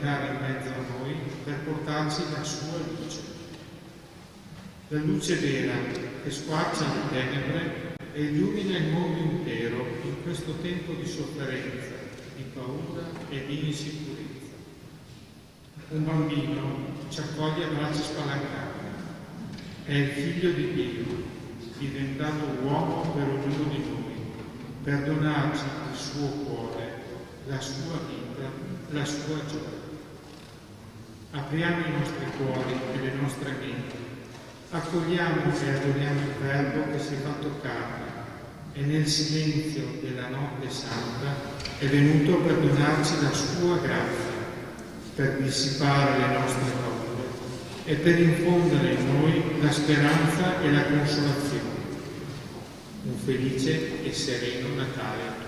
abitare in mezzo a noi per portarci la sua luce. La luce vera che squarcia le tenebre e illumina il mondo intero in questo tempo di sofferenza, di paura e di insicurezza. Un bambino ci accoglie a braccia spalancate. È il figlio di Dio, diventato uomo per ognuno di noi, per donarci il suo cuore, la sua vita, la sua gioia. Apriamo i nostri cuori e le nostre menti, accogliamo e adoriamo il Verbo che si è fatto carne e nel silenzio della notte santa è venuto per donarci la sua grazia, per dissipare le nostre paure e per infondere in noi la speranza e la consolazione. Un felice e sereno Natale a tutti.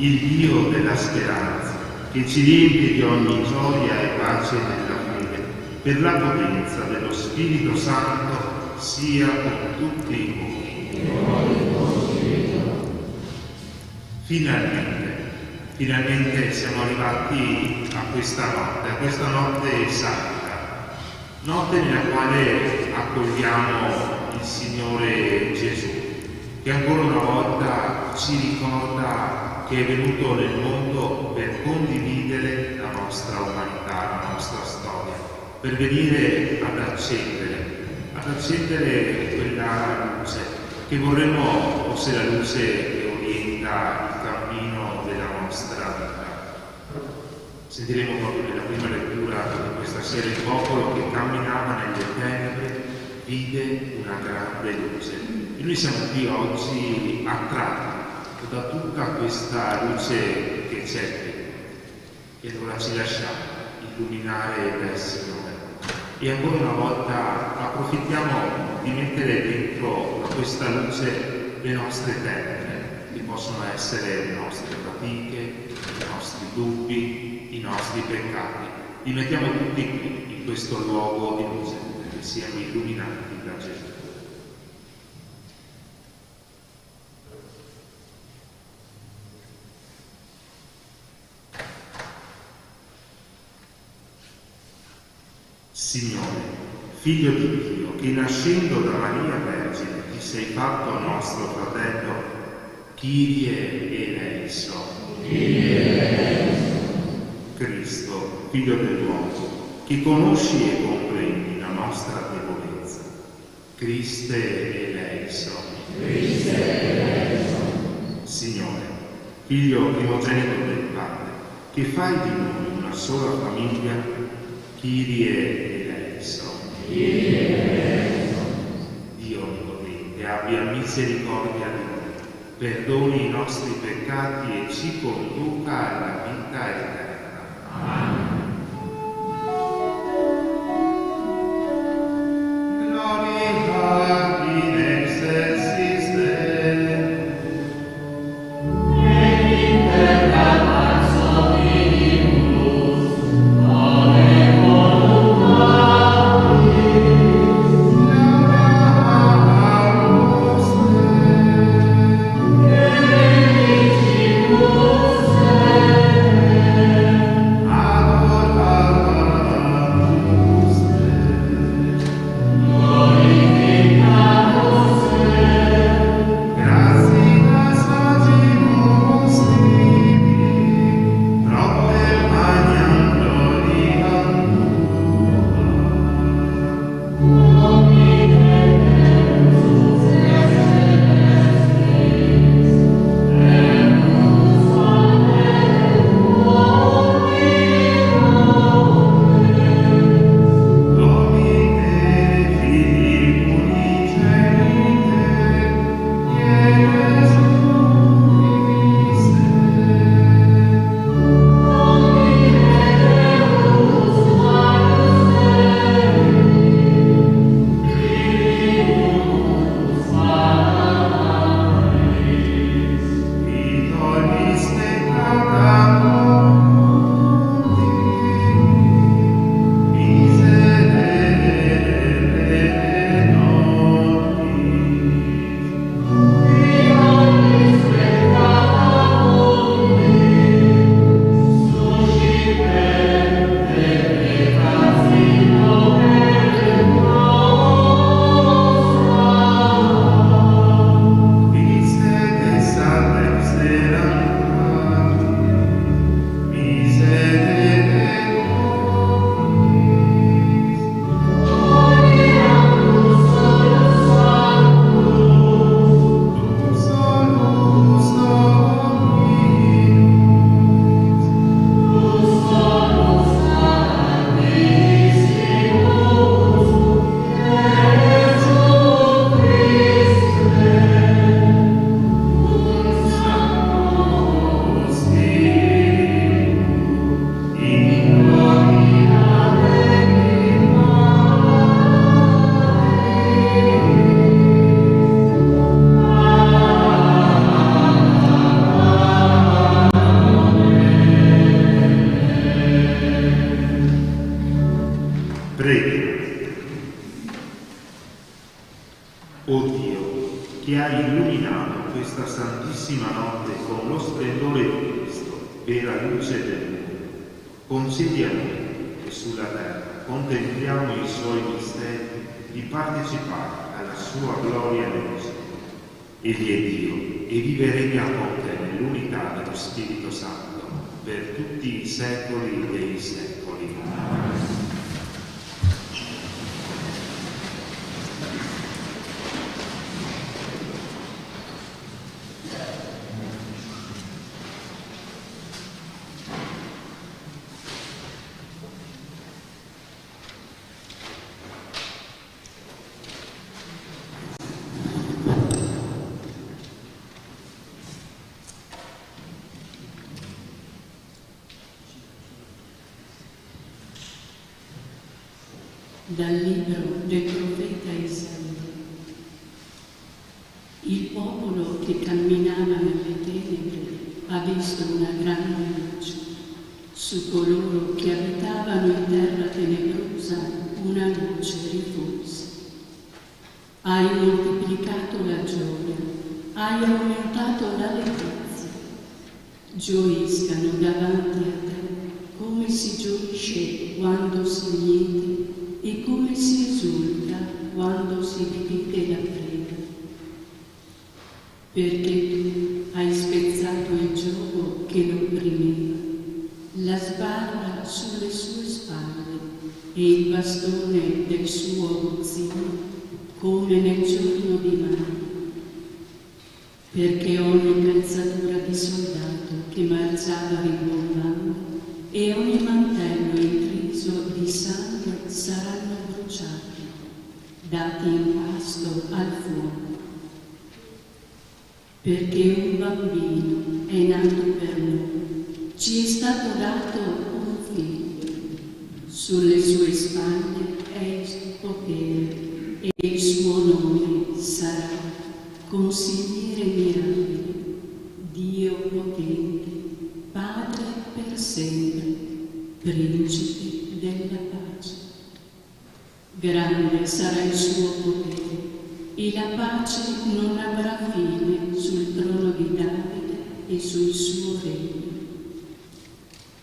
il Dio della speranza, che ci riempie di ogni gioia e pace nella fede, per la potenza dello Spirito Santo, sia con tutti voi. Finalmente siamo arrivati a questa notte santa, notte nella quale accogliamo il Signore Gesù, che ancora una volta ci ricorda che è venuto nel mondo per condividere la nostra umanità, la nostra storia, per venire ad accendere quella luce che vorremmo fosse la luce che orienta il cammino della nostra vita. Sentiremo proprio nella prima lettura di questa sera: il popolo che camminava nelle tenebre vide una grande luce. E noi siamo qui oggi attratti da tutta questa luce che c'è qui. E allora ci lasciamo illuminare dal Signore. E ancora una volta approfittiamo di mettere dentro a questa luce le nostre tenebre, che possono essere le nostre fatiche, i nostri dubbi, i nostri peccati. Li mettiamo tutti qui, in questo luogo di luce, perché siamo illuminati da Gesù. Signore, Figlio di Dio, che nascendo da Maria Vergine ti sei fatto nostro fratello, Kyrie eleison. Cristo, Figlio dell'uomo, che conosci e comprendi la nostra debolezza, Christe eleison. Signore, Figlio primogenito del Padre, che fai di noi una sola famiglia, Kyrie eleison. Dio onnipotente, abbia misericordia di noi, perdoni i nostri peccati e ci conduca alla vita eterna. Amen. Amen. Preghi. O Dio, che hai illuminato questa santissima notte con lo splendore di Cristo, vera luce del mondo, concedi a noi che sulla terra contempliamo i suoi misteri di partecipare alla sua gloria nello cielo. Egli è Dio e vive e regna con te nell'unità dello Spirito Santo per tutti i secoli dei secoli. Amen. Dal libro del profeta Isaia. Il popolo che camminava nelle tenebre ha visto una grande luce. Su coloro che abitavano in terra tenebrosa una luce rifulse. Hai moltiplicato la gioia, hai aumentato l'allegrezza. Gioiscano davanti a te come si gioisce quando si miete e come si esulta quando si divide la preda. Perché tu hai spezzato il giogo che lo opprimeva, la sbarra sulle sue spalle e il bastone del suo bozzino, come nel giorno di mare. Perché ogni calzatura di soldato che marciava rimbombando e ogni mantello intriso di sangue saranno bruciati, dati in pasto al fuoco. Perché un bambino è nato per noi, ci è stato dato un figlio, sulle sue spalle è il potere e il suo nome sarà Consigliere mirabile, Dio potente, Padre per sempre, Principe della pace. Grande sarà il suo potere e la pace non avrà fine sul trono di Davide e sul suo regno,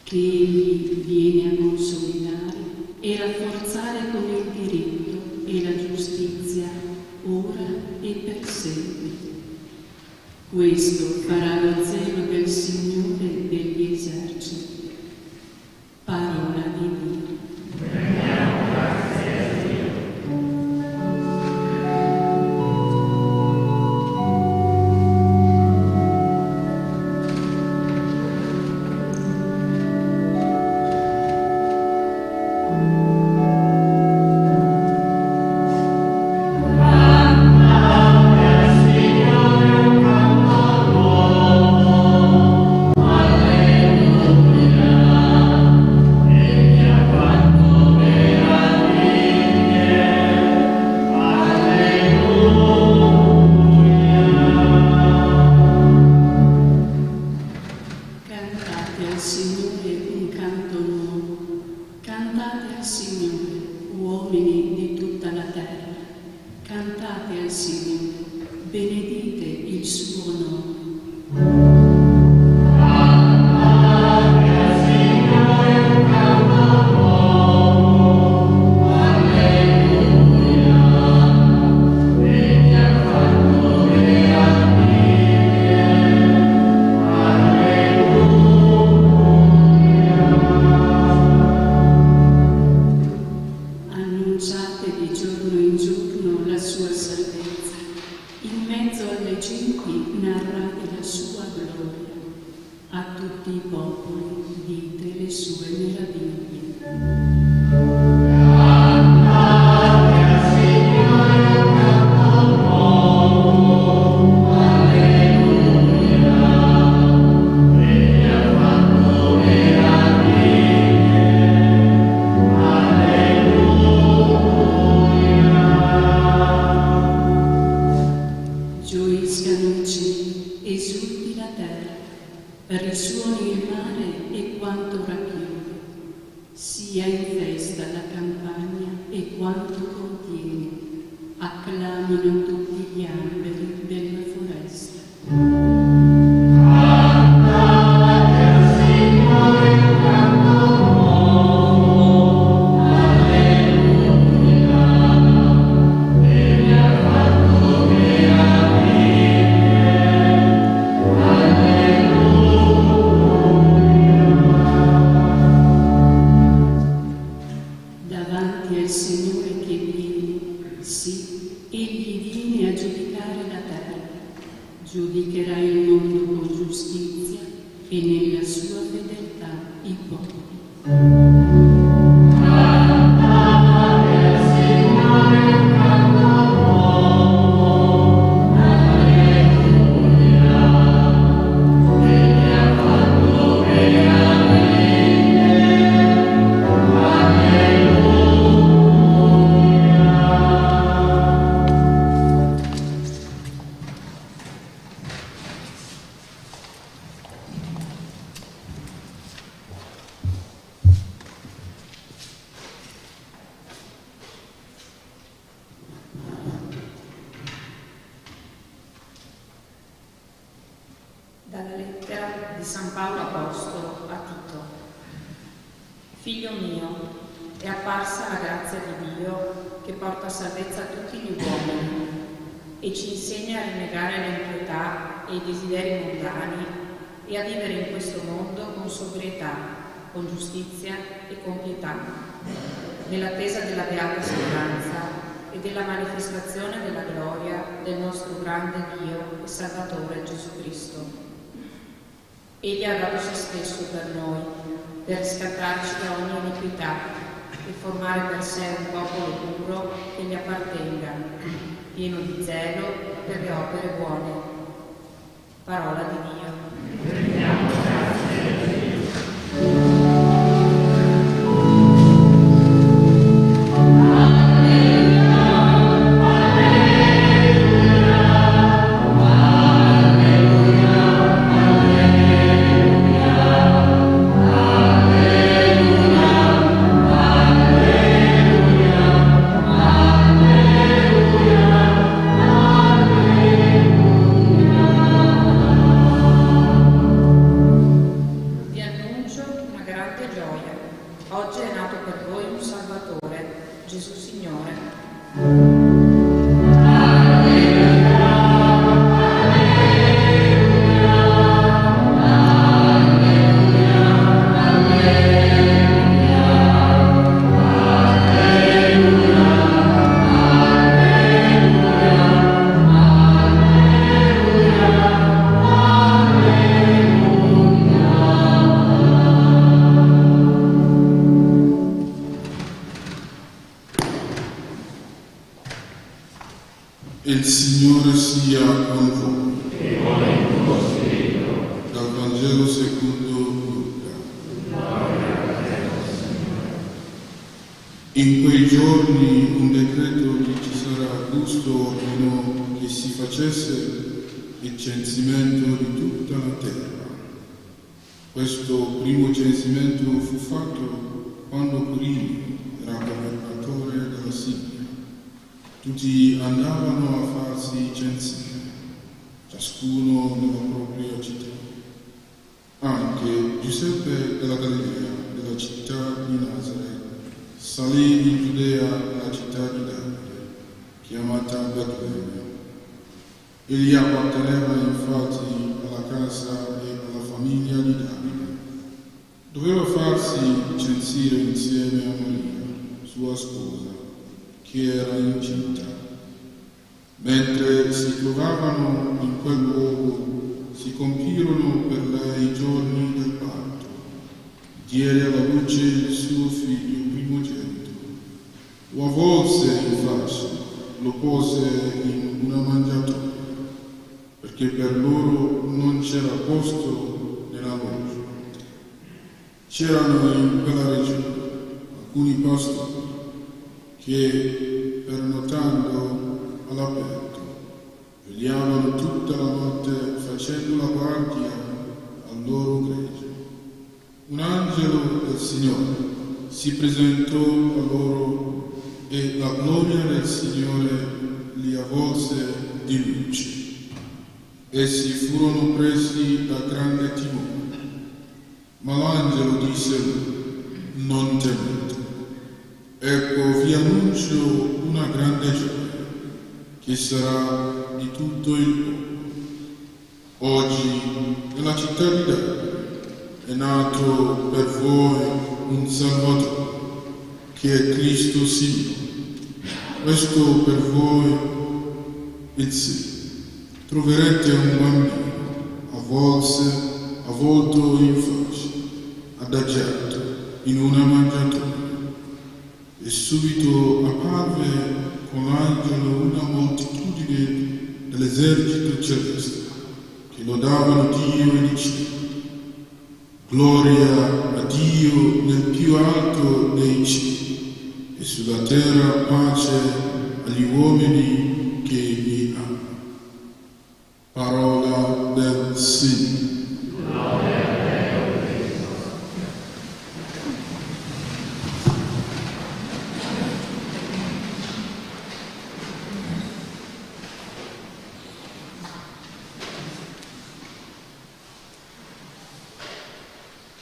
che egli viene a consolidare e rafforzare con il diritto e la giustizia ora e per sempre. Questo farà lo zelo del Signore degli eserciti. Parola di Dio. Risuoni il mare e quanto quanto contiene, acclamino tutti gli alberi della foresta. Giudicherà il mondo con giustizia e nella sua fedeltà i popoli. Dalla lettera di San Paolo Apostolo a Tito. Figlio mio, è apparsa la grazia di Dio che porta salvezza a tutti gli uomini e ci insegna a rinnegare l'impietà e i desideri mondani e a vivere in questo mondo con sobrietà, con giustizia e con pietà, nell'attesa della beata speranza e della manifestazione della gloria del nostro grande Dio e Salvatore Gesù Cristo. Egli ha dato se stesso per noi, per riscattarci da ogni iniquità e formare per sé un popolo puro che gli appartenga, pieno di zelo per le opere buone. Parola di Dio. Oggi è nato per voi un Salvatore, Gesù Signore. Il Signore sia con voi. E con il tuo spirito. Dal Vangelo secondo Luca. Gloria a te, Signore. In quei giorni un decreto di Cesare Augusto ordinò che si facesse il censimento di tutta la terra. Questo primo censimento fu fatto quando Quirino era governatore della Siria. Tutti andavano a farsi censire, ciascuno nella propria città. Anche Giuseppe della Galilea, della città di Nazareth, salì in Giudea nella città di Davide, chiamata Betlemme. Egli apparteneva infatti alla casa e alla famiglia di Davide. Doveva farsi censire insieme a Maria, sua sposa, che era incinta. Mentre si trovavano in quel luogo, si compirono per lei i giorni del parto. Diede alla luce il suo figlio primogenito. Lo avvolse in fasce, lo pose in una mangiatoia, perché per loro non c'era posto nella loggia. C'erano in quella regione alcuni pastori che, pernotando all'aperto, vegliavano tutta la notte facendo la guardia al loro gregge. Un angelo del Signore si presentò a loro e la di luce. Essi furono presi da grande timore, ma l'angelo disse loro: non temete, ecco vi annuncio una grande gioia, che sarà di tutto il popolo. Oggi nella città di Davide è nato per voi un Salvatore, che è Cristo Signore. Questo per voi il Signore. Troverete un bambino avvolto in fasce, adagiato in una mangiatoia. E subito apparve con l'angelo una moltitudine dell'esercito celeste, che lodavano Dio e dicevano: gloria a Dio nel più alto dei cieli, e sulla terra pace agli uomini che gli amano. Parola del Signore.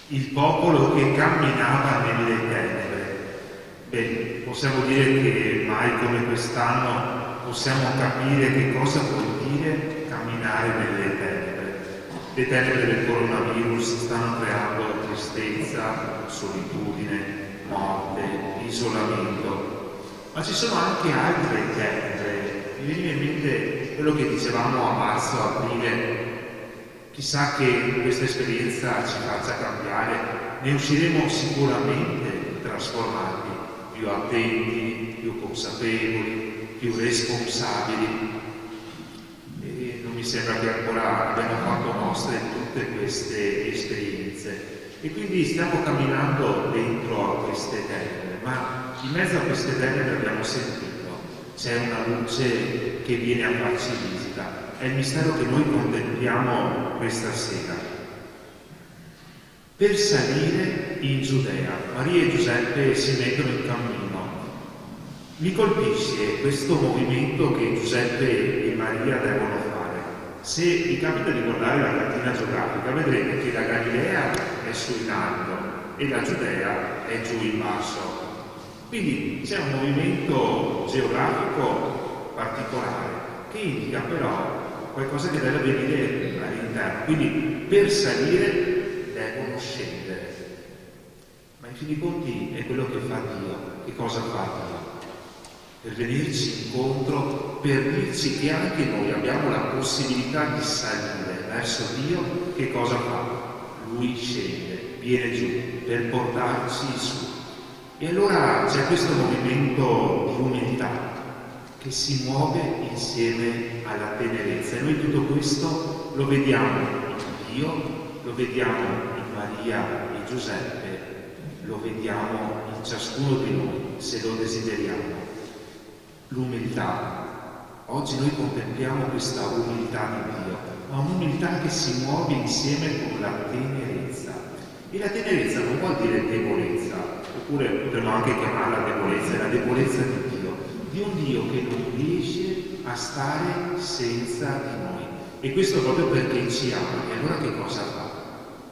Il popolo che camminava nelle tenebre. Beh, possiamo dire che mai come quest'anno possiamo capire che cosa vuol dire camminare nelle tenebre. Le tenebre del coronavirus stanno creando tristezza, solitudine, morte, isolamento. Ma ci sono anche altre tenebre. Mi viene in mente quello che dicevamo a marzo-aprile. Chissà che questa esperienza ci faccia cambiare, ne usciremo sicuramente trasformati, più attenti, più consapevoli, più responsabili. E non mi sembra che ancora abbiamo fatto nostre tutte queste esperienze. E quindi stiamo camminando dentro a queste tenebre, ma in mezzo a queste tenebre abbiamo sentito, c'è una luce che viene a farci visita. È il mistero che noi contempliamo questa sera. Per salire in Giudea, Maria e Giuseppe si mettono in cammino. Mi colpisce questo movimento che Giuseppe e Maria devono fare. Se vi capita di guardare la cartina geografica, vedrete che la Galilea è su in alto e la Giudea è giù in basso. Quindi c'è un movimento geografico particolare che indica però qualcosa che deve avvenire all'interno. Quindi per salire devono scendere. Ma in fin dei conti è quello che fa Dio. Che cosa fa Dio? Per venirci incontro, per dirci che anche noi abbiamo la possibilità di salire verso Dio. Che cosa fa? Lui scende, viene giù per portarci su. E allora c'è questo movimento di umiltà che si muove insieme alla tenerezza. E noi tutto questo lo vediamo in Dio, lo vediamo in Maria e Giuseppe, lo vediamo in ciascuno di noi, se lo desideriamo. L'umiltà. Oggi noi contempliamo questa umiltà di Dio, ma un'umiltà che si muove insieme con la tenerezza. E la tenerezza non vuol dire debolezza, oppure potremmo anche chiamarla debolezza, è la debolezza di Dio. Di un Dio che non riesce a stare senza di noi. E questo proprio perché ci ama. E allora che cosa fa?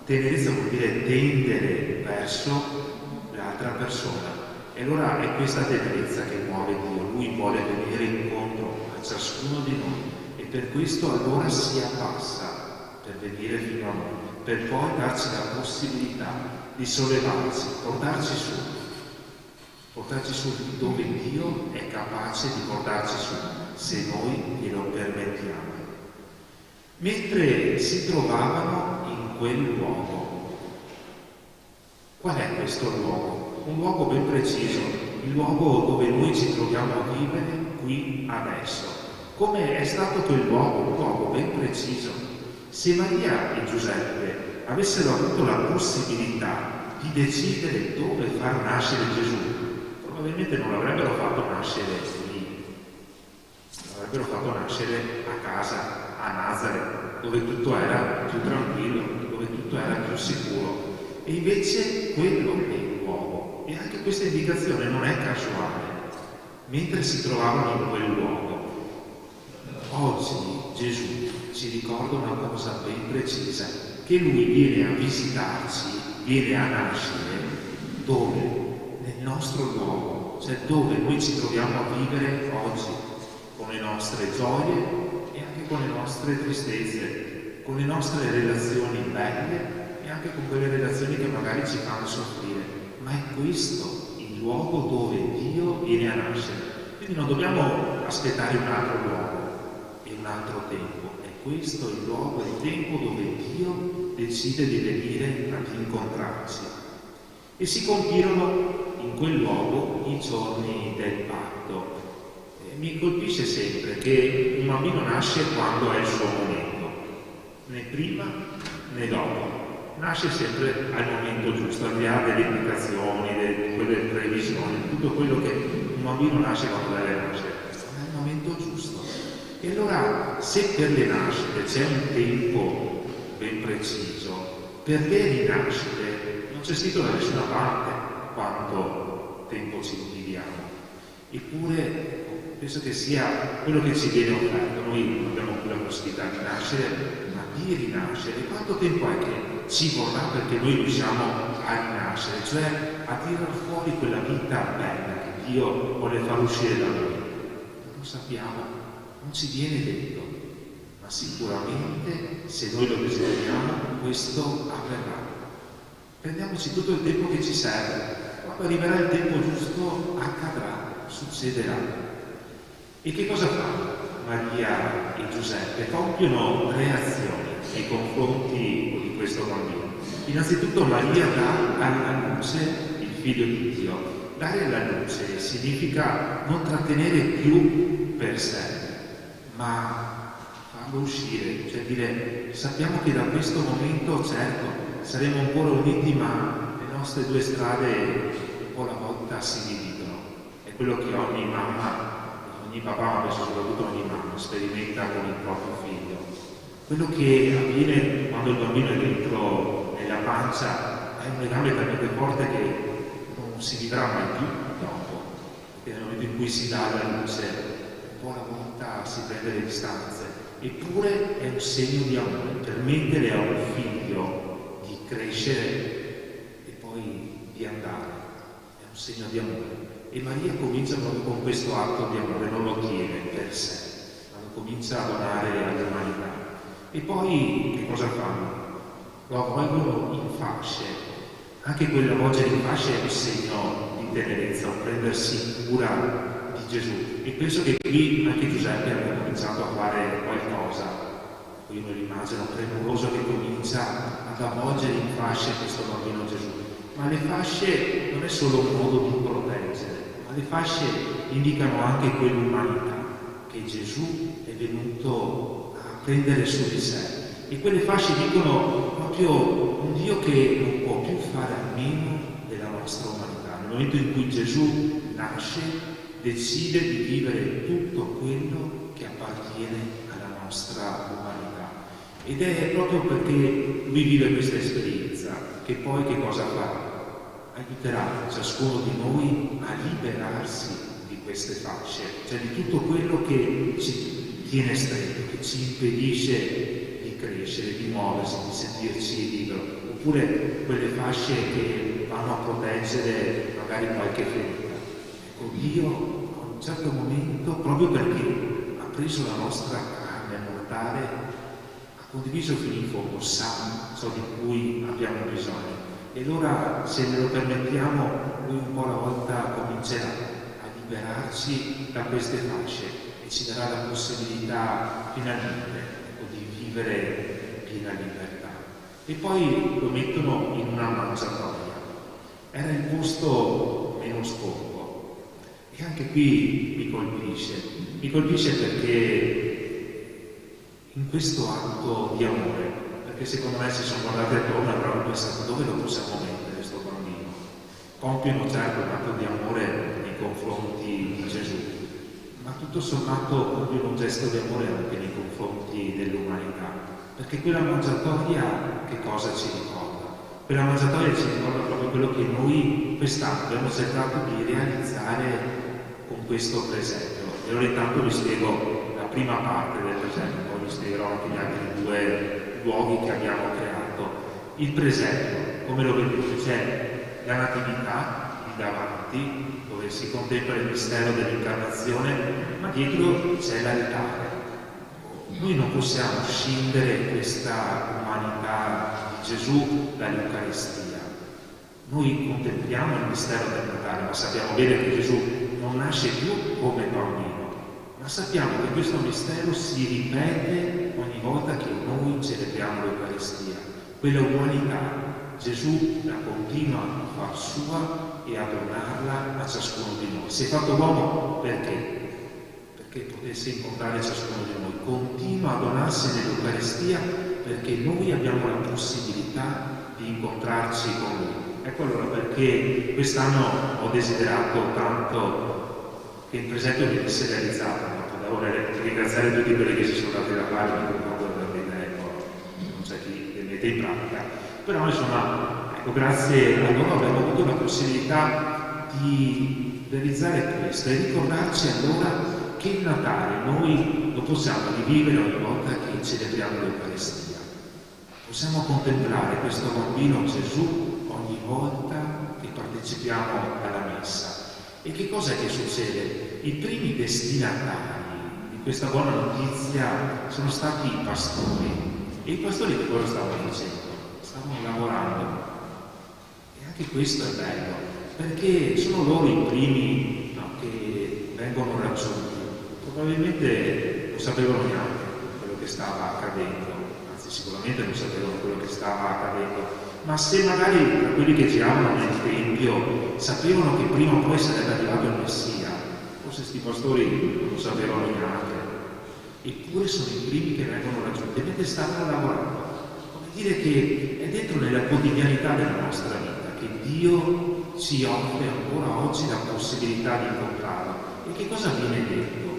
Tenerezza vuol dire tendere verso l'altra persona. E allora è questa tenerezza che muove Dio. Lui vuole venire incontro a ciascuno di noi. E per questo allora si abbassa per venire fino a noi, per poi darci la possibilità di sollevarci, portarci su dove Dio è capace di portarci su, se noi glielo permettiamo. Mentre si trovavano in quel luogo. Qual è questo luogo? Un luogo ben preciso, il luogo dove noi ci troviamo a vivere qui adesso. Come è stato quel luogo? Un luogo ben preciso. Se Maria e Giuseppe avessero avuto la possibilità di decidere dove far nascere Gesù, probabilmente non l'avrebbero fatto nascere lì, l'avrebbero fatto nascere a casa, a Nazareth, dove tutto era più tranquillo, dove tutto era più sicuro. E invece quello è il luogo. E anche questa indicazione non è casuale. Mentre si trovavano in quel luogo, oggi Gesù ci ricorda una cosa ben precisa, che Lui viene a visitarci, viene a nascere dove? Nel nostro luogo, cioè dove noi ci troviamo a vivere oggi, con le nostre gioie e anche con le nostre tristezze, con le nostre relazioni belle e anche con quelle relazioni che magari ci fanno soffrire. Ma è questo il luogo dove Dio viene a nascere. Quindi non dobbiamo aspettare un altro luogo e un altro tempo. È questo il luogo e il tempo dove Dio decide di venire ad incontrarci. E si compirono in quel luogo i giorni del patto. Mi colpisce sempre che un bambino nasce quando è il suo momento, né prima né dopo. Nasce sempre al momento giusto, al di là delle indicazioni, quelle previsioni, tutto quello che un bambino nasce quando deve nascere, è il momento giusto. E allora, se per le nascite c'è un tempo ben preciso, per le rinascite non c'è scritto da nessuna parte quanto tempo ci dividiamo. Eppure penso che sia quello che ci viene offerto. Noi non abbiamo più la possibilità di nascere, ma di rinascere. Quanto tempo è che ci vorrà perché noi riusciamo a rinascere, cioè a tirar fuori quella vita bella che Dio vuole far uscire da noi? Non lo sappiamo, non ci viene detto, ma sicuramente se noi lo desideriamo questo avverrà. Prendiamoci tutto il tempo che ci serve, quando arriverà il tempo giusto accadrà, succederà. E che cosa fanno Maria e Giuseppe? Compiono tre azioni nei confronti di questo bambino. Innanzitutto Maria dà alla luce il figlio di Dio. Dare alla luce significa non trattenere più per sé, ma farlo uscire, cioè dire sappiamo che da questo momento certo saremo ancora uniti, ma le nostre due strade un po' alla volta si dividono. È quello che ogni mamma, ogni papà, ma penso soprattutto ogni mamma, sperimenta con il proprio figlio. Quello che avviene quando il bambino è dentro nella pancia è un legame talmente forte che non si vivrà mai più dopo. Perché nel momento in cui si dà la luce, un po' alla volta si prende le distanze. Eppure è un segno di amore, permettere a un figlio di crescere e poi di andare. È un segno di amore. E Maria comincia proprio con questo atto di amore, non lo tiene per sé, ma lo comincia a donare all'umanità. E poi che cosa fanno? Lo avvolgono in fasce. Anche quell'avvolgere in fasce è un segno di tenerezza, un prendersi cura di Gesù. E penso che qui anche Giuseppe abbia cominciato a fare qualcosa. Io me lo immagino premuroso che comincia ad avvolgere in fasce questo bambino Gesù. Ma le fasce non è solo un modo di proteggere, ma le fasce indicano anche quell'umanità che Gesù è venuto a prendere su di sé. E quelle fasce dicono proprio un Dio che non può più fare a meno della nostra umanità. Nel momento in cui Gesù nasce, decide di vivere tutto quello che appartiene alla nostra umanità. Ed è proprio perché lui vive questa esperienza che poi che cosa farà? Aiuterà ciascuno di noi a liberarsi di queste fasce, cioè di tutto quello che ci tiene stretto, che ci impedisce di crescere, di muoversi, di sentirci libero, oppure quelle fasce che vanno a proteggere magari qualche ferita. Ecco, Dio a un certo momento, proprio perché ha preso la nostra carne mortale, ha condiviso fino in fondo, sa ciò di cui abbiamo bisogno. E allora, se ne lo permettiamo, lui un po' alla volta comincerà a liberarci da queste fasce e ci darà la possibilità finalmente di vivere piena libertà. E poi lo mettono in una mangiatoia. Era il posto meno sporco. E anche qui mi colpisce perché in questo atto di amore, perché secondo me si sono guardati attorno e avranno pensato dove lo possiamo mettere questo bambino. Compiono certo un atto di amore nei confronti di Gesù, ma tutto sommato compiono un gesto di amore anche nei confronti dell'umanità, perché quella mangiatoia che cosa ci ricorda? Quella mangiatoia ci ricorda proprio quello che noi quest'anno abbiamo cercato di realizzare con questo presepio. E allora intanto vi spiego la prima parte del presepio, poi vi spiegherò anche gli altri due luoghi che abbiamo creato. Il presepio, come lo vedete, c'è la natività lì davanti, dove si contempla il mistero dell'incarnazione, ma dietro c'è l'altare. Noi non possiamo scindere questa umanità di Gesù dall'Eucaristia. Noi contempliamo il mistero del Natale, ma sappiamo bene che Gesù non nasce più come bambino, ma sappiamo che questo mistero si ripete ogni volta che noi celebriamo l'Eucaristia. Quella umanità Gesù la continua a far sua e a donarla a ciascuno di noi. Si è fatto uomo perché? Perché potesse incontrare ciascuno di noi. Continua a donarsi nell'Eucaristia perché noi abbiamo la possibilità di incontrarci con Lui. Ecco allora perché quest'anno ho desiderato tanto che il presepio venisse realizzato. Vorrei ringraziare tutti quelli che si sono dati da fare, non c'è chi le mette in pratica, però insomma, ecco, grazie a loro abbiamo avuto la possibilità di realizzare questo e ricordarci allora che il Natale noi lo possiamo rivivere ogni volta che celebriamo l'Eucaristia. Possiamo contemplare questo bambino Gesù ogni volta che partecipiamo alla messa. E che cosa è che succede? I primi destinatari di questa buona notizia sono stati i pastori. E i pastori che cosa stavano facendo? Stavano lavorando. E anche questo è bello, perché sono loro i primi che vengono raggiunti. Probabilmente non sapevano neanche quello che stava accadendo, anzi sicuramente non sapevano quello che stava accadendo. Ma se magari tra quelli che giravano nel Tempio sapevano che prima o poi sarebbe arrivato il Messia, forse questi pastori non lo sapevano neanche, eppure sono i primi che vengono raggiunti mentre stavano lavorando. Come dire che è dentro nella quotidianità della nostra vita che Dio ci offre ancora oggi la possibilità di incontrarlo. E che cosa viene detto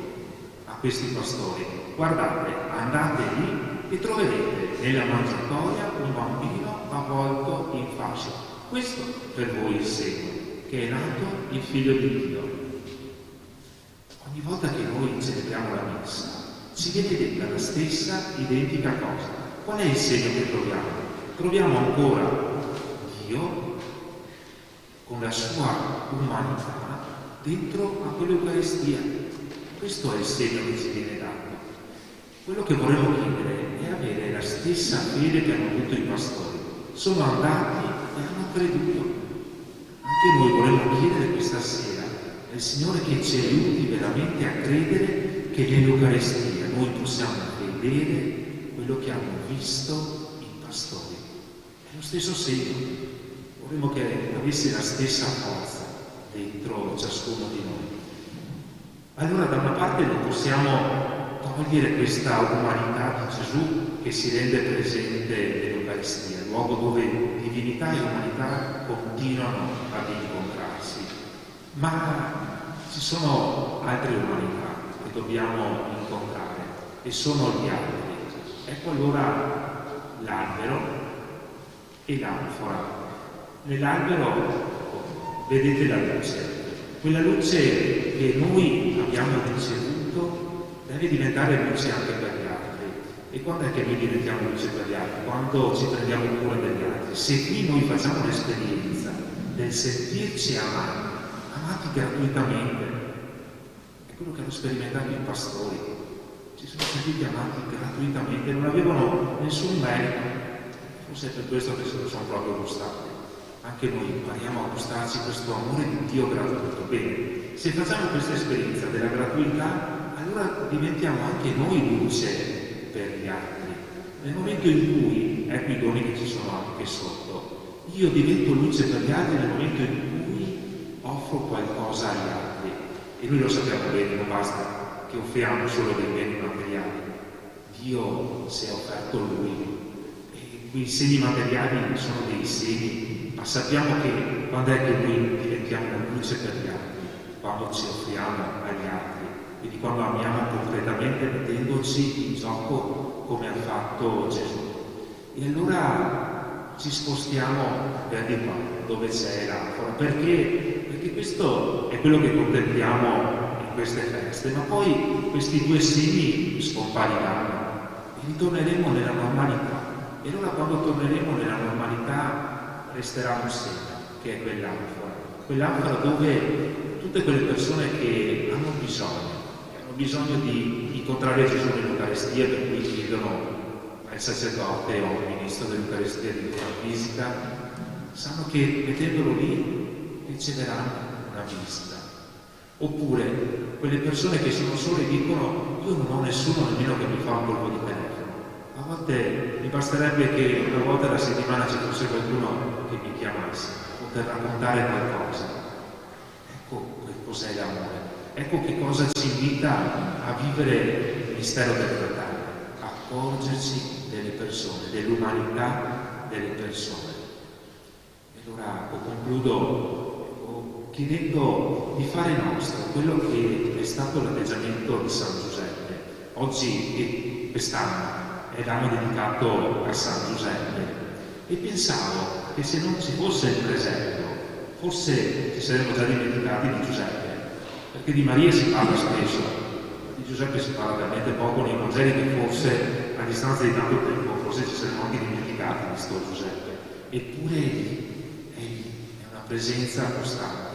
a questi pastori? Guardate, andate lì e troverete nella mangiatoia un bambino avvolto in fascia. Questo per voi il segno, che è nato il Figlio di Dio. Ogni volta che noi celebriamo la messa, ci viene detta la stessa identica cosa. Qual è il segno che troviamo? Troviamo ancora Dio con la sua umanità dentro a quell'Eucaristia. Questo è il segno che ci viene dato. Quello che vorremmo chiedere è avere la stessa fede che hanno avuto i pastori. Sono andati e hanno creduto. Anche noi vorremmo chiedere questa sera al Signore che ci aiuti veramente a credere che nell'Eucaristia noi possiamo vedere quello che hanno visto i pastori. È lo stesso segno. Vorremmo che avesse la stessa forza dentro ciascuno di noi. Allora da una parte non possiamo togliere questa umanità di Gesù che si rende presente nell'Eucaristia, luogo dove divinità e umanità continuano ad incontrarsi. Ma ci sono altre umanità che dobbiamo incontrare e sono gli alberi. Ecco allora l'albero e l'anfora. Nell'albero vedete la luce, quella luce che noi abbiamo ricevuto deve diventare luce anche per gli altri. E quando è che noi diventiamo luce per gli altri? Quando ci prendiamo cura degli altri. Se qui noi facciamo l'esperienza del sentirci amati gratuitamente, è quello che hanno sperimentato i pastori. Si sono sentiti amati gratuitamente, non avevano nessun merito. Forse è per questo che se lo sono proprio gustati. Anche noi impariamo a gustarci questo amore di Dio gratuito. Bene, se facciamo questa esperienza della gratuità, allora diventiamo anche noi luce per gli altri. Nel momento in cui, ecco i doni che ci sono anche sotto, io divento luce per gli altri nel momento in cui offro qualcosa agli altri. E noi lo sappiamo bene, non basta che offriamo solo dei beni materiali. Dio si è offerto Lui. E quei segni materiali sono dei segni, ma sappiamo che quando è che noi diventiamo luce per gli altri? Quando ci offriamo agli altri. Quindi quando amiamo concretamente mettendoci in gioco come ha fatto Gesù. E allora ci spostiamo per di qua, dove c'è l'anfora. Perché questo è quello che contempliamo in queste feste, ma poi questi due segni scompariranno e ritorneremo nella normalità. E allora quando torneremo nella normalità resterà un segno, che è quell'anfora dove tutte quelle persone che hanno bisogno di incontrare Gesù nell'Eucaristia, per cui chiedono al sacerdote o al ministro dell'Eucaristia di fare fisica, sanno che mettendolo lì riceveranno una visita. Oppure quelle persone che sono sole dicono: io non ho nessuno nemmeno che mi fa un colpo di telefono. A volte mi basterebbe che una volta alla settimana ci fosse qualcuno che mi chiamasse, poter raccontare qualcosa. Ecco che cos'è l'amore. Ecco che cosa ci invita a vivere il mistero del fratello, a accorgerci delle persone, dell'umanità delle persone. E allora concludo chiedendo di fare nostro quello che è stato l'atteggiamento di San Giuseppe. Oggi e quest'anno è l'anno dedicato a San Giuseppe e pensavo che se non ci fosse il presepio forse ci saremmo già dimenticati di Giuseppe, perché di Maria si parla spesso, di Giuseppe si parla talmente poco nei Vangeli che forse a distanza di tanto tempo forse ci saremmo anche dimenticati di sto Giuseppe, eppure è una presenza costante.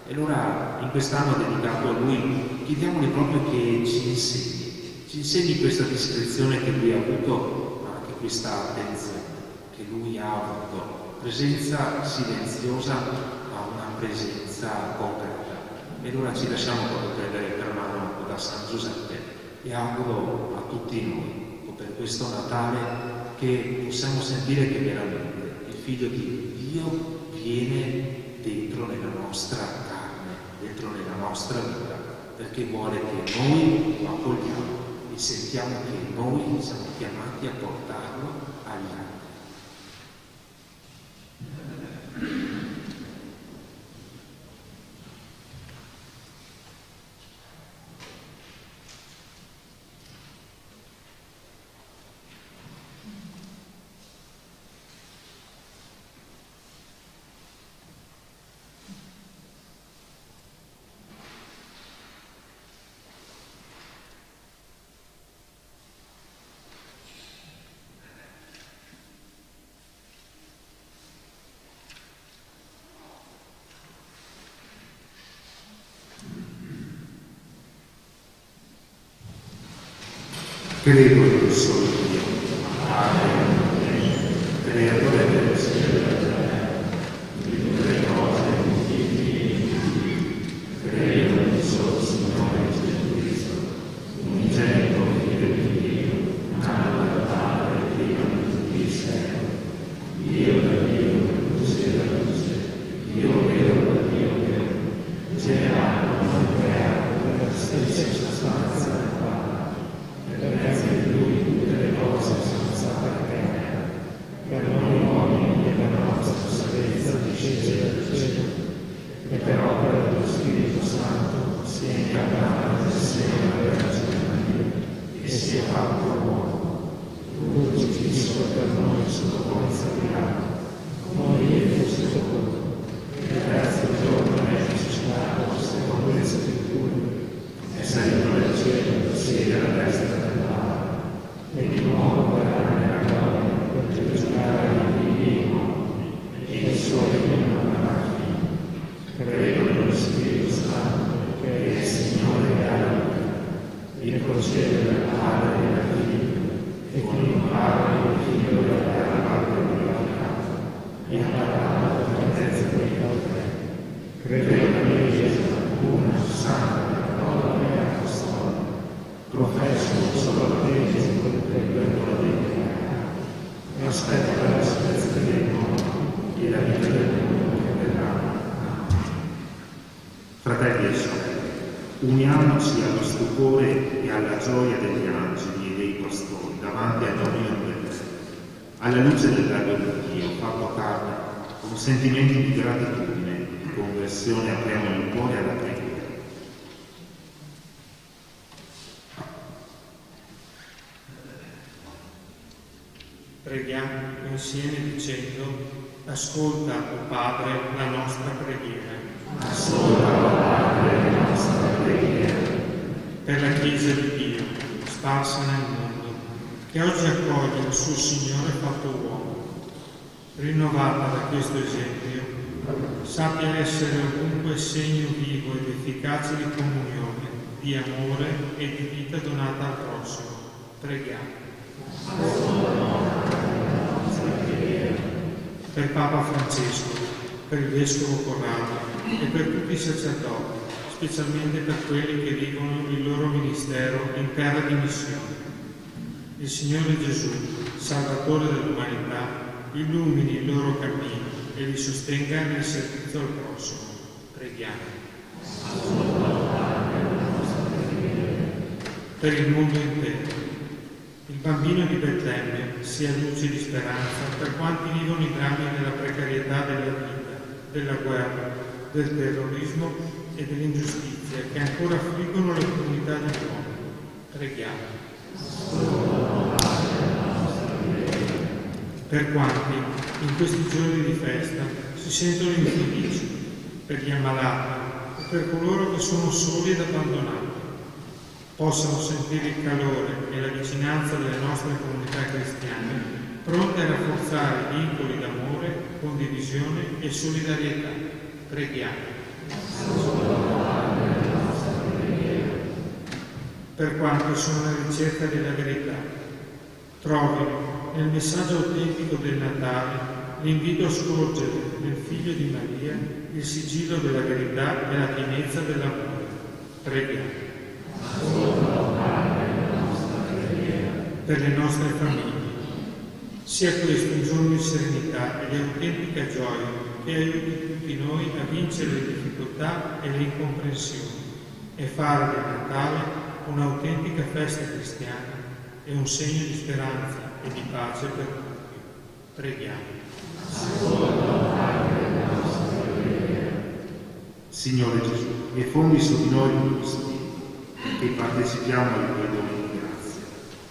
E allora in quest'anno dedicato a lui chiediamogli proprio che ci insegni questa discrezione che lui ha avuto, ma anche questa attenzione che lui ha avuto, presenza silenziosa ma una presenza concreta. E allora ci lasciamo proprio prendere per mano da San Giuseppe e auguro a tutti noi, per questo Natale, che possiamo sentire che veramente il Figlio di Dio viene dentro nella nostra carne, dentro nella nostra vita, perché vuole che noi lo accogliamo e sentiamo che noi siamo chiamati a portarlo agli altri. Credo in un solo Dio, Padre, creatore del cielo e della terra, di tutte le cose invisibili. Credo in un solo Signore Gesù Cristo, unigenito Figlio di Dio, nato dal Padre prima di tutti i secoli, Dio da Dio, luce da luce, Dio vero da Dio vero, generato, non creato, per la stessa sostanza del Padre. Per mezzo di Lui tutte le cose sono state create, per noi uomini e per la nostra salvezza discese dal cielo, e per opera dello Spirito Santo si è incarnato nel seno della Vergine Maria e si è fatto uomo. Lui crocifisso per noi sotto Ponzio Pilato, morì e fu sepolto, e il terzo giorno è risuscitato secondo le Scritture, è salito nel cielo, siede alla destra del Padre, e di nuovo verrà nella gloria per giudicare i vivi e i morti, e il suo regno non avrà fine. Credo nello Spirito Santo, che è il Signore e alla vita, il procede del Padre e del Figlio, e con il Padre e il Figlio della terra parte glorificata, e ha parlato per mezzo dei tre. Credo nella Chiesa, una, santa, cattolica e apostolica. Professo solo l'attesimo per il perdono dei peccati, e aspetto la resurrezione dei morti e la vita del mondo che verrà. Fratelli e sorelle, uniamoci allo stupore e alla gioia degli angeli e dei pastori davanti a noi onnipotenza, alla luce del Verbo di Dio fatto carne, con sentimenti di gratitudine e di conversione apriamo il cuore alla preghiera. Preghiamo insieme dicendo: ascolta, o Padre, la nostra preghiera. Ascolta, o Padre, la nostra preghiera. Chiesa di Dio, sparsa nel mondo, che oggi accoglie il suo Signore fatto uomo. Rinnovata da questo esempio, sappia essere ovunque segno vivo ed efficace di comunione, di amore e di vita donata al prossimo. Preghiamo. Per Papa Francesco, per il Vescovo Corrado e per tutti i sacerdoti, specialmente per quelli che vivono il loro ministero in terra di missione. Il Signore Gesù, Salvatore dell'umanità, illumini il loro cammino e li sostenga nel servizio al prossimo. Preghiamo. Per il mondo intero, il bambino di Betlemme sia luce di speranza per quanti vivono i drammi della precarietà della vita, della guerra, del terrorismo e dell'ingiustizia che ancora affliggono le comunità del mondo. Preghiamo. Per quanti in questi giorni di festa si sentono infelici, per gli ammalati e per coloro che sono soli ed abbandonati, possano sentire il calore e la vicinanza delle nostre comunità cristiane, pronte a rafforzare i vincoli d'amore, condivisione e solidarietà. Preghiamo. Per quanti sono alla ricerca della verità, trovino nel messaggio autentico del Natale l'invito a scorgere nel Figlio di Maria il sigillo della verità e la pienezza dell'amore. Preghiamo. Per le nostre famiglie, sia questo un giorno di serenità e di autentica gioia che aiuti tutti noi a vincere le difficoltà e le incomprensioni e fare del Natale un'autentica festa cristiana e un segno di speranza e di pace per tutti. Preghiamo. Signore Gesù, diffondi su di noi il tuo Spirito, che partecipiamo ai tuoi doni di grazia.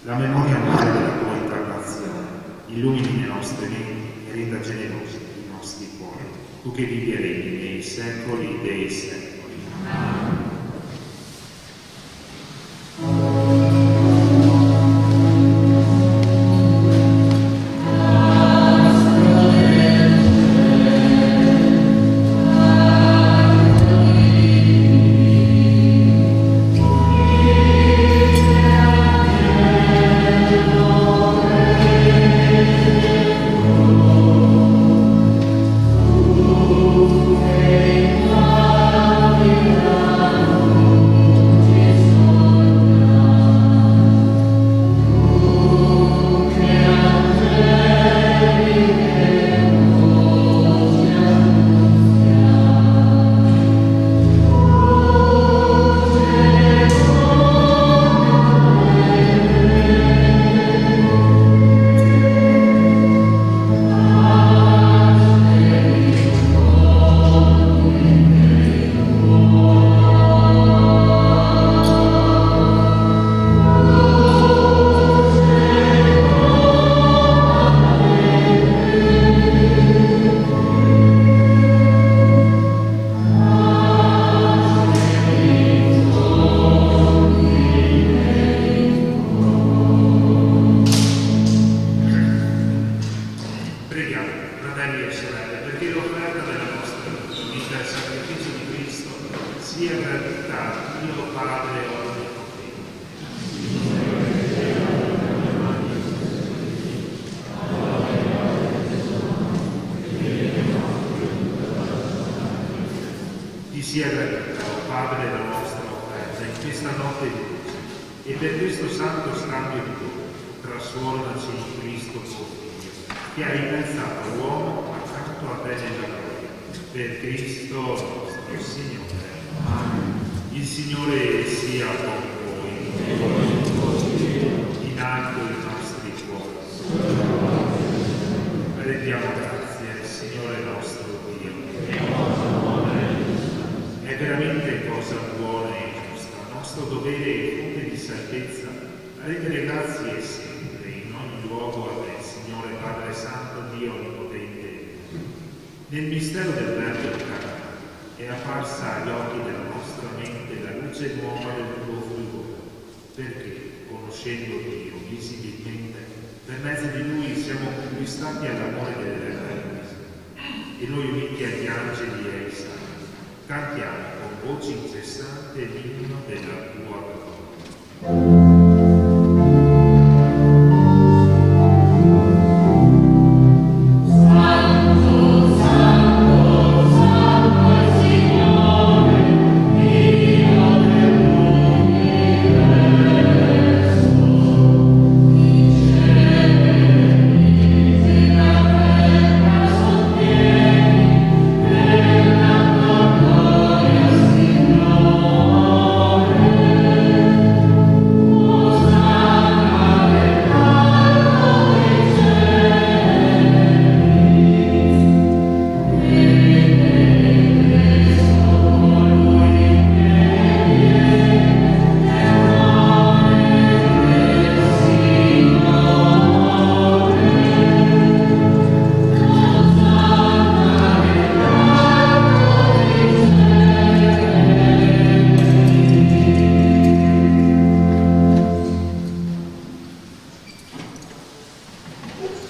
La memoria amara della tua incarnazione illumini le nostre menti e renda generosi i nostri cuori. Tu che vivi e regni nei secoli dei secoli. Amen. Sia gradita, o Padre, la nostra offerta in questa notte di luce, e per questo santo scambio di doni, trasformaci in Cristo tuo Figlio, che hai innalzato l'uomo accanto a te nella gloria, per Cristo nostro Signore. Amen. Il Signore sia con voi, in alto i nostri cuori. Rendiamo grazie al Signore nostro Dio. È veramente cosa buona e giusta, nostro dovere e fonte di salvezza, rendere grazie sempre, in ogni luogo a te, Signore Padre Santo, Dio Onnipotente. Nel mistero del Verbo incarnato è apparsa agli occhi della nostra mente la luce nuova del tuo fulgore, perché, conoscendo Dio visibilmente, per mezzo di Lui siamo conquistati all'amore delle Chiesa. E noi uniti agli angeli e ai santi, cantiamo con voce incessante l'inno della tua gloria.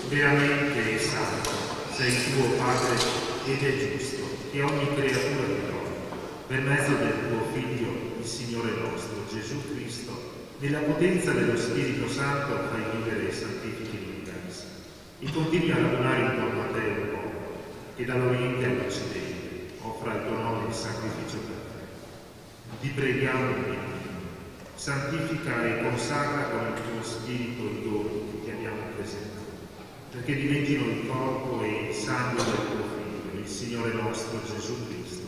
Veramente santo sei tuo Padre ed è giusto che ogni creatura ti lodi, per mezzo del tuo Figlio, il Signore nostro, Gesù Cristo, nella potenza dello Spirito Santo fai vivere e santifichi l'universo, e continui a radunare intorno a te un popolo, che dall'Oriente all'Occidente offra il tuo nome in sacrificio perfetto. Ti preghiamo, Dio, santifica e consacra con il tuo Spirito i doni che ti abbiamo presentato, perché diventino il corpo e il sangue del tuo Figlio, il Signore nostro Gesù Cristo,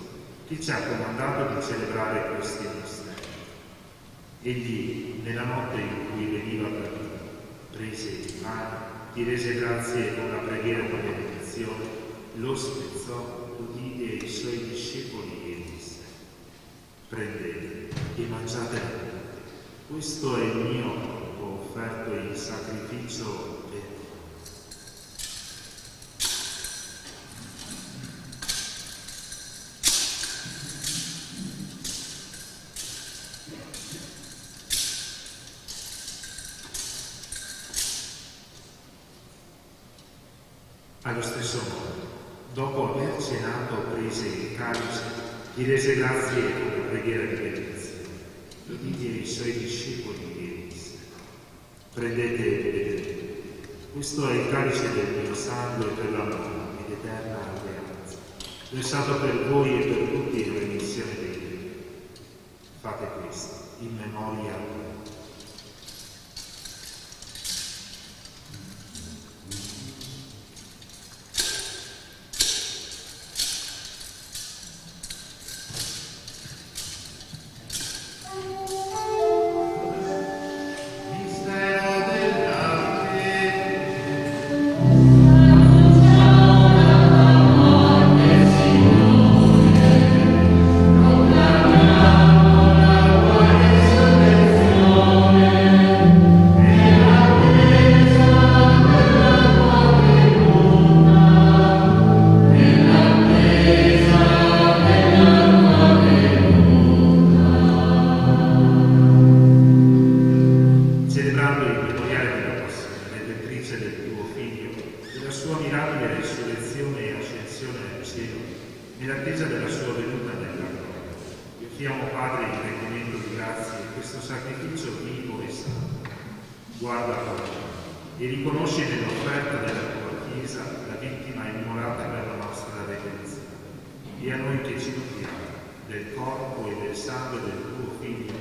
che ci ha comandato di celebrare questi misteri. Egli, nella notte in cui veniva tradito, prese il pane, ti rese grazie con la preghiera di benedizione, lo spezzò, lo diede ai suoi discepoli e disse: prendete e mangiate tutti, questo è il mio corpo offerto in sacrificio per voi. Allo stesso modo, dopo aver cenato, prese il calice, gli rese grazie con la preghiera di benedizione, lo diede ai suoi discepoli e disse: prendete e bevete, questo è il calice del mio sangue per la nuova ed eterna alleanza, versato per voi e per tutti in remissione dei peccati. Fate questo in memoria mia. Nell'attesa della sua venuta nella gloria, vi offriamo, Padre, in rendimento di grazie questo sacrificio vivo e santo. Guarda poi e riconosci nell'offerta della tua Chiesa la vittima immolata per la nostra redenzione. E a noi che ci nutriamo del corpo e del sangue del tuo Figlio,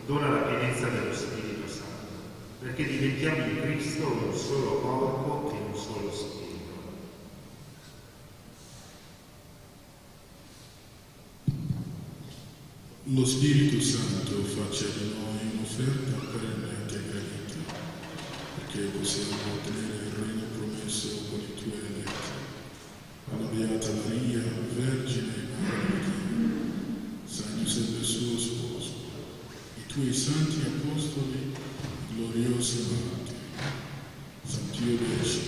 dona la pienezza dello Spirito Santo, perché diventiamo in Cristo un solo corpo e un solo Spirito. Lo Spirito Santo faccia di noi un'offerta perennemente gradita, perché possiamo ottenere il regno promesso con i tuoi eletti. Alla Beata Maria, Vergine e Madre di Dio, San Giuseppe suo sposo, i tuoi santi apostoli, gloriosi martiri, San Pio X,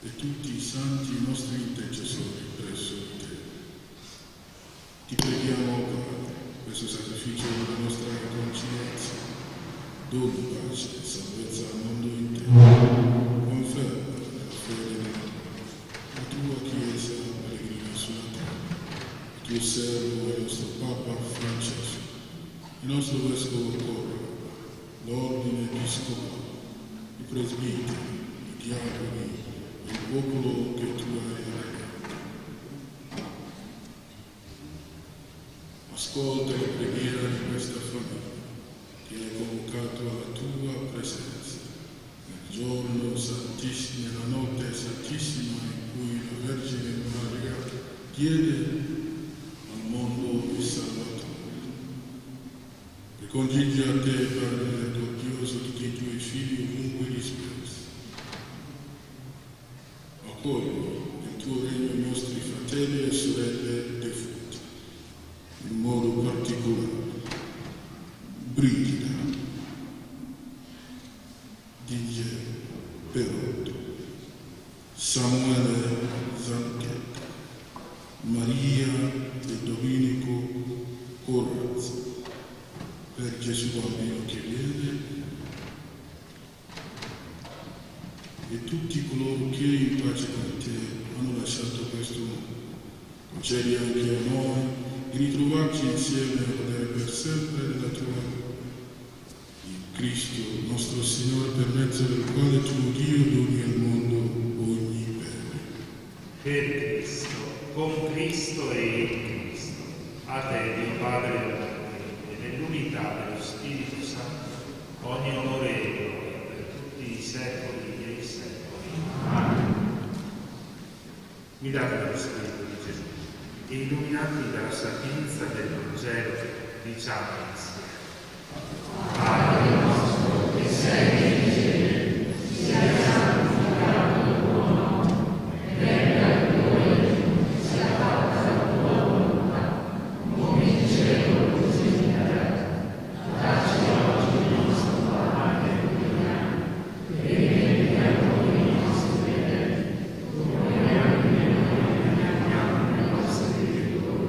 e tutti i santi nostri intercessori presso di te. Ti preghiamo, Padre, questo sacrificio della nostra riconciliazione, doni pace e salvezza al mondo intero. Conferma la fede la tua Chiesa pellegrina sulla terra, il tuo servo e il nostro Papa Francesco, il nostro Vescovo Corrado, l'ordine episcopale, i presbiteri, i diaconi, il popolo che tu hai regalato. Ascolta la preghiera di questa famiglia che hai convocato alla tua presenza nel giorno santissimo, nella notte santissima in cui la Vergine Maria chiede al mondo il Salvatore. Ricondigli a te, Padre misericordioso, tutti i tuoi figli ovunque dispersi. Accogli nel tuo regno i nostri fratelli e sorelle defunti, in modo particolare Brigida, Didier Perotto, Samuele Zanchetta, Maria e Domenico Corazza, per Gesù bambino che viene, e tutti coloro che in pace con te hanno lasciato questo mondo. Concedi anche a noi di ritrovarci insieme a godere per sempre della tua vita. In Cristo nostro Signore, per mezzo del quale tu, Dio, doni al mondo ogni bene. Per Cristo, con Cristo e in Cristo, a te, Dio Padre, nell'unità dello Spirito Santo, ogni onore e gloria per tutti i secoli dei secoli. Amen. Guidati dallo Spirito di Gesù e illuminati dalla sapienza del Vangelo, diciamo insieme: Padre nostro che sei nei cieli, sia santificato il tuo nome, venga il tuo regno, sia fatta la tua volontà, come in cielo così in terra. Dacci oggi il nostro pane quotidiano, e rimetti a noi i nostri debiti, come anche noi perdoniamo i nostri debitori,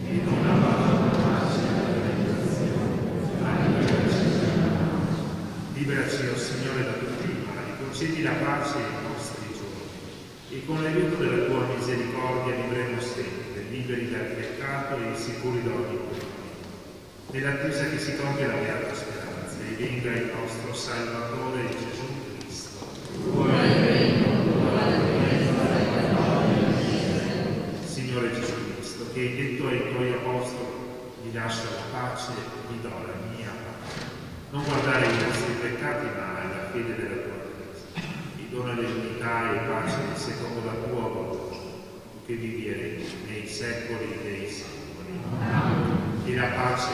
e non abbandonarci alla tentazione, ma liberaci dal male. Liberaci, o Signore, da tutti i mali, concedi la pace ai nostri giorni, e con l'aiuto della tua misericordia vivremo sempre, liberi dal peccato e sicuri da ogni pericolo, nell'attesa che si compia la beata speranza e venga il nostro Salvatore Gesù Cristo. Signore Gesù Cristo, che hai detto ai tuoi apostoli: vi lascio la pace, vi do la mia pace. Non guardare i nostri peccati, ma alla fede della tua Chiesa. Vi dona l'unità e pace secondo la tua volontà, che vivi e regni nei secoli dei secoli. E la pace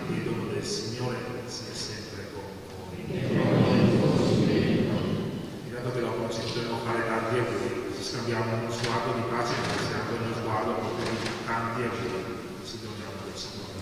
e il dono del Signore sia sempre con voi. E dato che dopo ci potremo fare tanti auguri, ci scambiamo uno sguardo di pace, ma stiamo uno sguardo proprio di tanti auguri. Ci doniamo del Signore.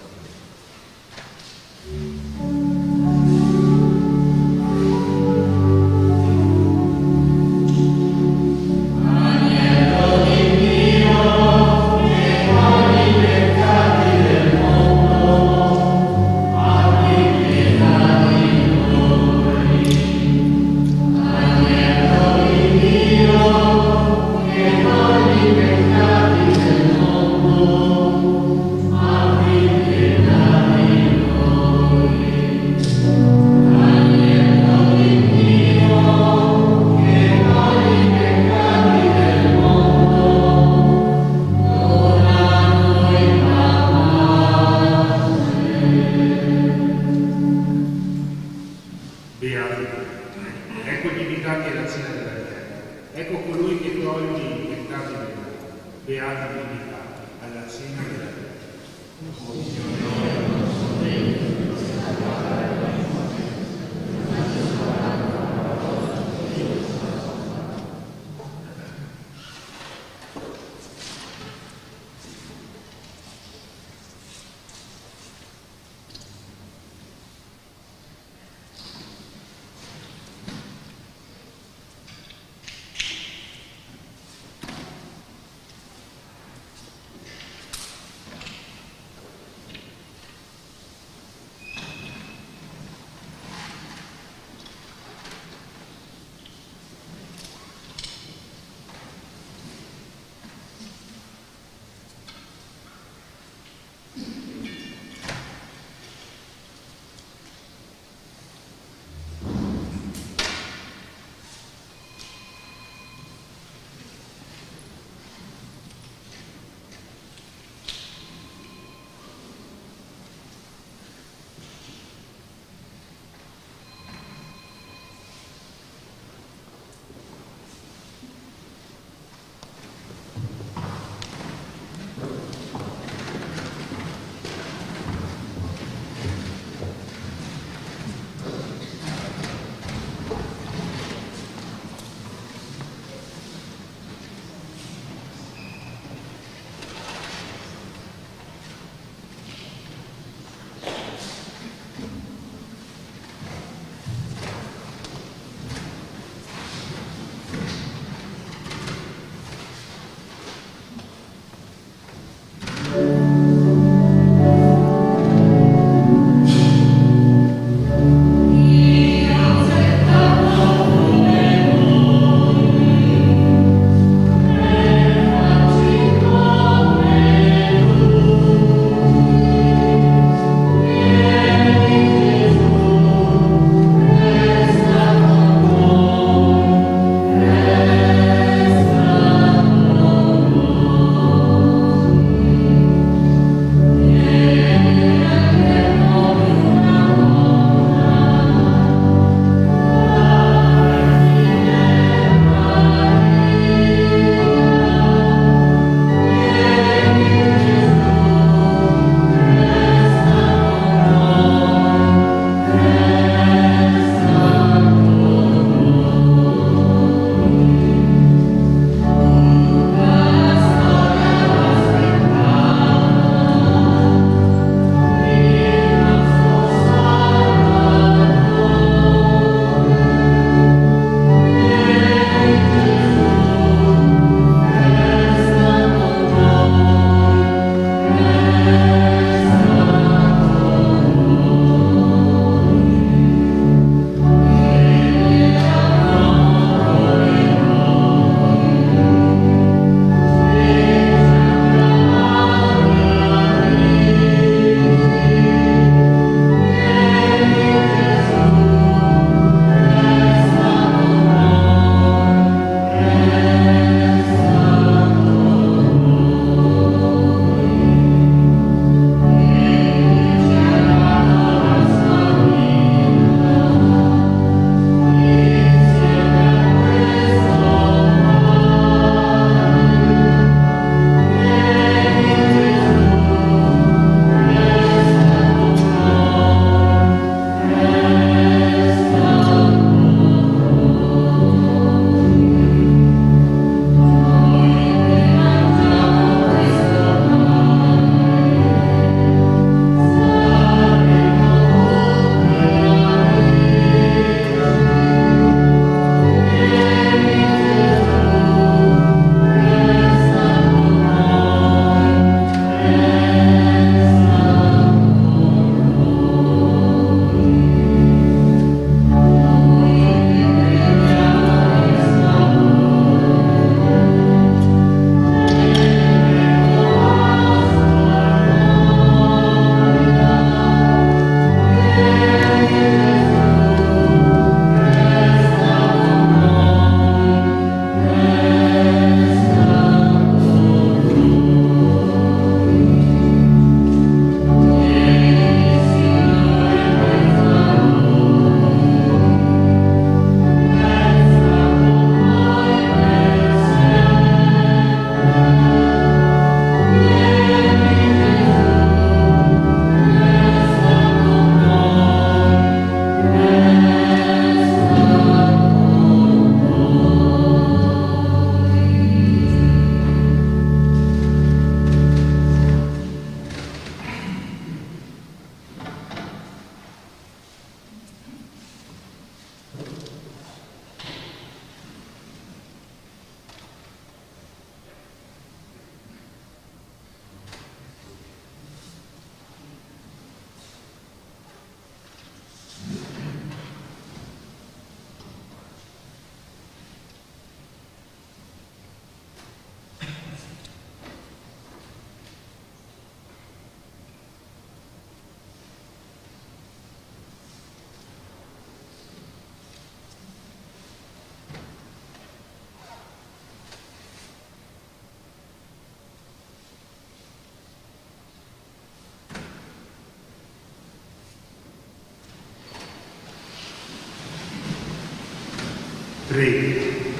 Preghi.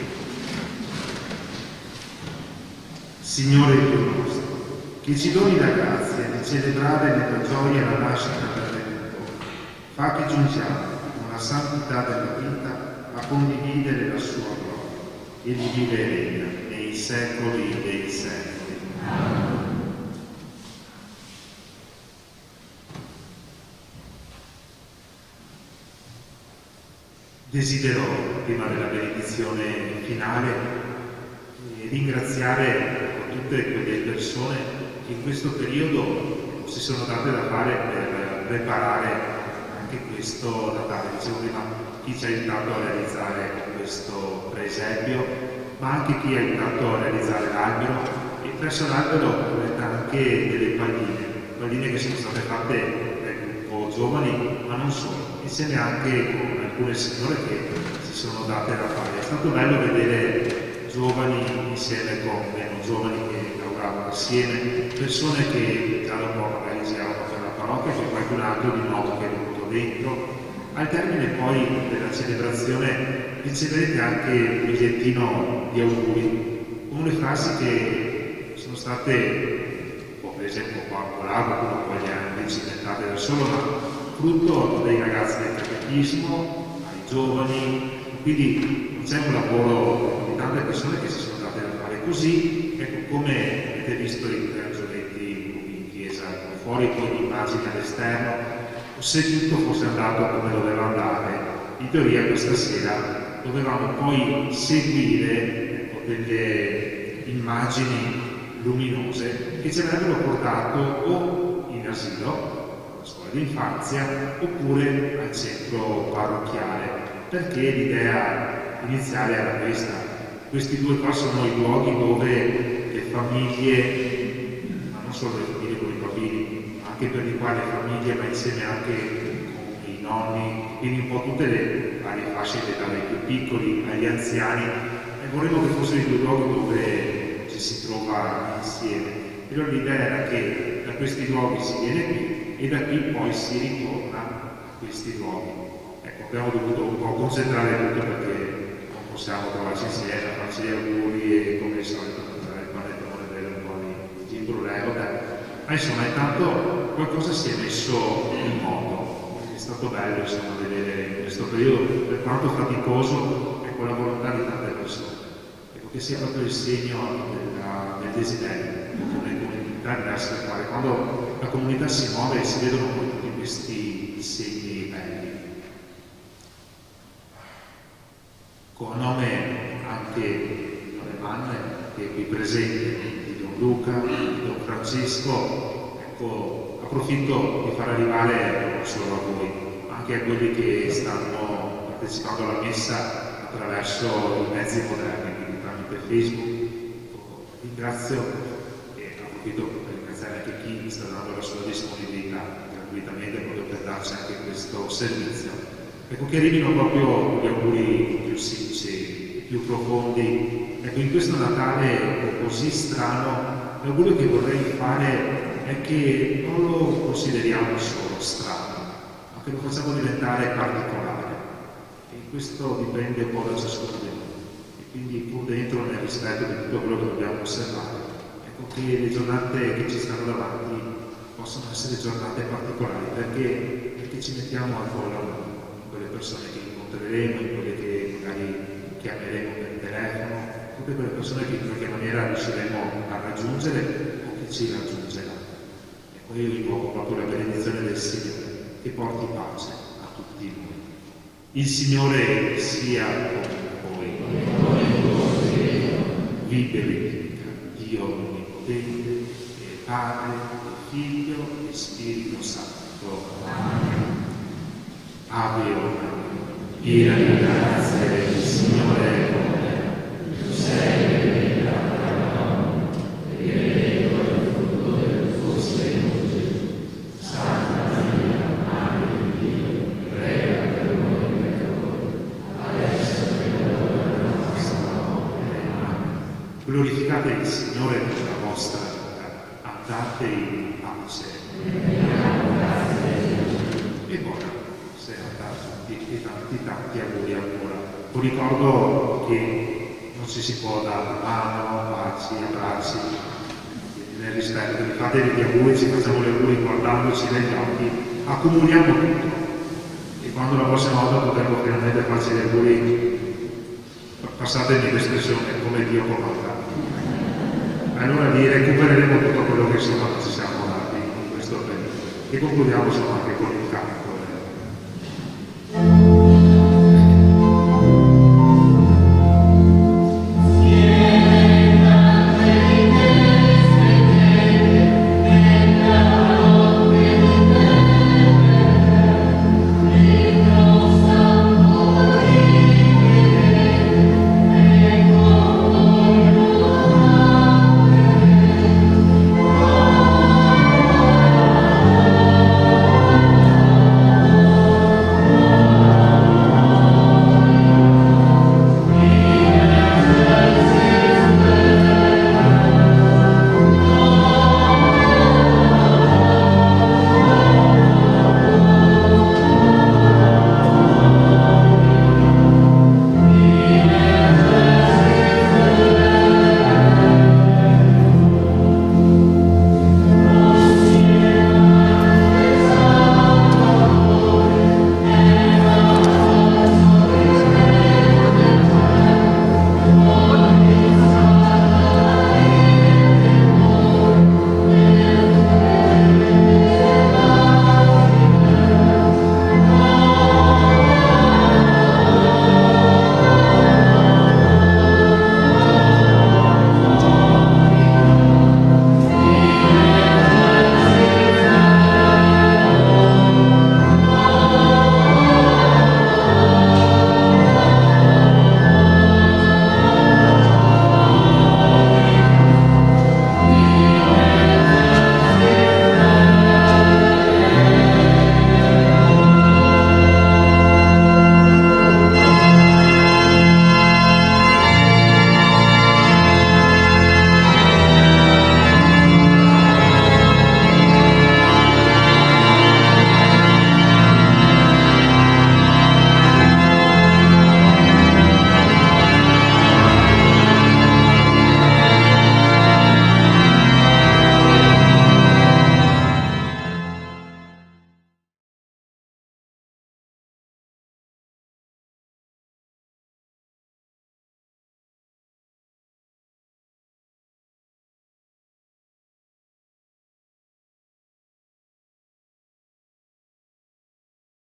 Signore Dio nostro, che ci doni la grazia di celebrare nella gioia la nascita del Redentore, fa che giungiamo con la santità della vita a condividere la sua gloria e di vive e regna nei secoli dei secoli. Amen. Desidero, prima della benedizione finale, ringraziare tutte quelle persone che in questo periodo si sono date da fare per preparare anche questo Natale. Dicevo prima, chi ci ha aiutato a realizzare questo presepio, ma anche chi ha aiutato a realizzare l'albero, e presso l'albero anche delle palline che sono state fatte dal gruppo giovani, ma non solo, insieme anche con alcune signore che si sono date da fare. È stato bello vedere giovani insieme con meno giovani che lavoravano assieme, persone che già da un po' magari giravano per la parrocchia, e qualcun altro di nuovo che è venuto dentro. Al termine poi della celebrazione riceverete anche un bigliettino di auguri con le frasi che sono state, per esempio qua qualcuno poi le ha invece inventate da solo, ma frutto dei ragazzi del catechismo, ai giovani, quindi c'è un lavoro di tante persone che si sono date da fare così. Ecco, come avete visto i tre angioletti in chiesa fuori, poi di immagini all'esterno, se tutto fosse andato come doveva andare, in teoria questa sera dovevamo poi seguire delle immagini luminose che ci avrebbero portato o in asilo, alla scuola d'infanzia, oppure al centro parrocchiale, perché l'idea iniziale era questa. Questi due qua sono i luoghi dove le famiglie, ma non solo le famiglie con i bambini, ma anche per i quali le famiglie, ma insieme anche con i nonni, quindi un po' tutte le varie fasce d'età, dai più piccoli agli anziani, e volevo che fossero i due luoghi dove ci si trova insieme. E allora l'idea era che da questi luoghi si viene qui e da qui poi si ritorna a questi luoghi. Ecco, abbiamo dovuto un po' concentrare tutto perché non possiamo trovarci insieme, farci gli auguri e come al solito mangiare il panettone, bere un po' di bruleo. Ma insomma, intanto qualcosa si è messo in moto. È stato bello insomma vedere in questo periodo, per quanto faticoso, ecco, la volontà di tante persone. Ecco, che sia proprio il segno del desiderio, come comunità diverse da fare. Quando la comunità si muove si vedono poi tutti questi segni belli. Con nome anche di Don Emanuele, che è qui presente, di Don Luca, di Don Francesco, ecco, approfitto di far arrivare non solo a voi, ma anche a quelli che stanno partecipando alla messa attraverso i mezzi moderni, quindi tramite Facebook. Ringrazio e approfitto per ringraziare anche chi sta dando la sua disponibilità gratuitamente proprio per darci anche questo servizio. Ecco, che arrivino proprio gli auguri più sinceri, più profondi. Ecco, in questo Natale così strano, l'augurio che vorrei fare è che non lo consideriamo solo strano, ma che lo facciamo diventare particolare. E questo dipende un po' da ciascuno di noi. E quindi pur dentro, nel rispetto di tutto quello che dobbiamo osservare, ecco che le giornate che ci stanno davanti possono essere giornate particolari, perché ci mettiamo al collo quelle persone che incontreremo, in quelle che magari chiameremo per telefono, tutte quelle persone che in qualche maniera riusciremo a raggiungere o che ci raggiungeranno. E poi io invoco proprio la benedizione del Signore, che porti pace a tutti noi. Il Signore sia con voi. Vi benedica Dio Onnipotente, Padre, Figlio e Spirito Santo. Amen. Ave Maria, piena di grazia, il Signore è con te. Tu sei benedetta tra le donne, e benedetto è il frutto del tuo seno, Gesù. Santa Maria, Madre di Dio, prega per noi peccatori, adesso è l'ora della nostra morte. Amen. Glorificate il Signore per la vostra vita, andate in pace. E buona serata a tutti e tanti auguri ancora. ricordo che non si può dare la mano, baci, abbracci, nel rispetto, quindi fatevi gli auguri, ci facciamo gli auguri guardandoci negli occhi, accumuliamo tutto e quando la prossima volta potremo finalmente farci gli auguri, passatemi l'espressione, come Dio comanda. Allora lì recupereremo tutto quello che insomma ci siamo dati in questo periodo e concludiamo insomma anche con il canto.